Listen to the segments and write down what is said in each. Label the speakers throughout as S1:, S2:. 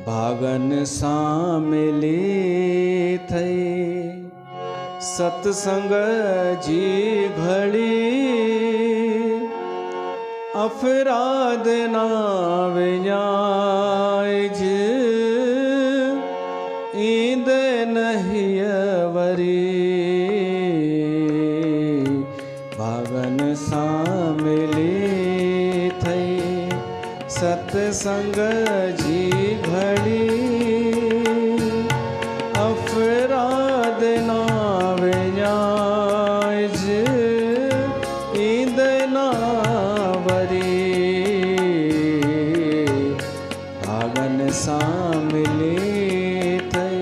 S1: भागन सामिली थई सत्संग जी घड़ी अफराद ना विञाइज ईंद नहीं वरी भागन सामिली थई सत्संग जी घड़ी अफराद ना विञाइज ईंद ना वरी भागन सामिली थई।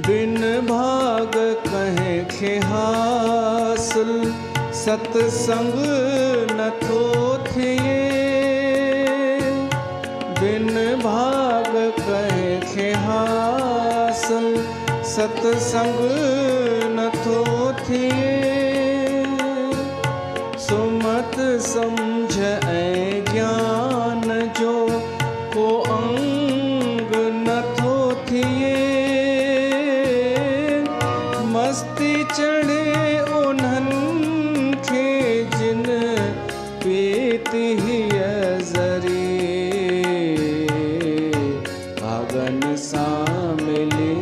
S1: बिन भाग कहे खे हासिल सत्संग नथो थिए बिन भाग कहे खे हासिल सत्संग नथो थिए सुमत समझ ऐं ज्ञान जो को अंग नथो थिए मस्ती चढ़े उन्हनि खे जिन पीती ज़री भागन सां मिली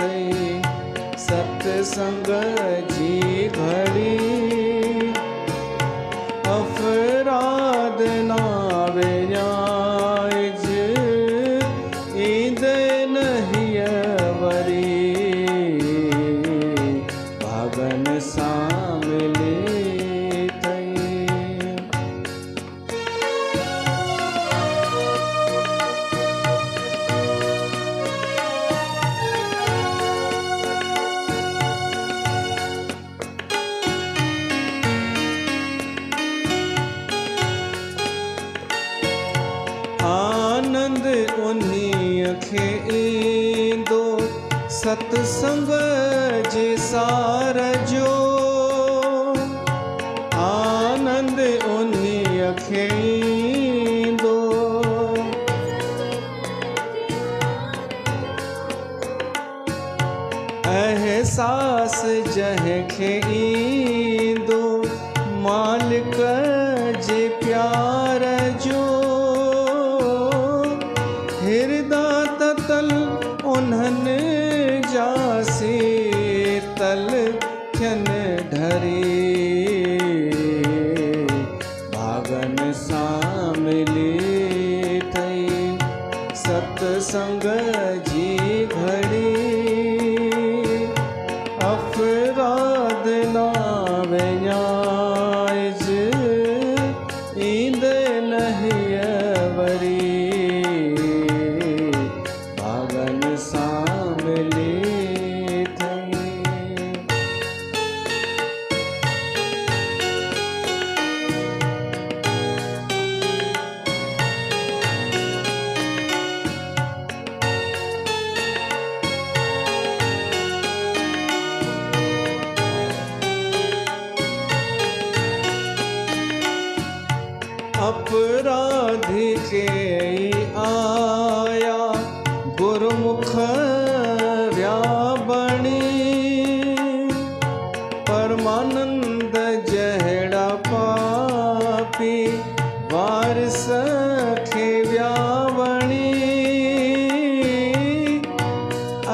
S1: थई सत्संग जी घड़ी अफराद ना विञाइज ईंद नहीं वरी भागन सां मिली थई। आनंद उन्हीं खे ईंदो सत्संग जे सार जो आनंद उन्हीं खे ईंदो एहसास जंहिंखे ईंदो मालिक जे प्यार जो हिरदा ततल उन्हनि जा शीतल थियनि ढरी भागन सां मिली थई सत्संग जी घड़ी अफराद ना विञाइज ईंद नहीं वरी भागन सां मिली थई। अपराधी के आया गुरुमुख व्याबणी परमानंद जहड़ा पापी वारिस खे व्यावणी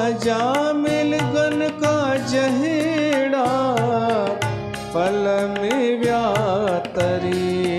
S1: अजामिल गन का जहड़ा पल में व्यातरी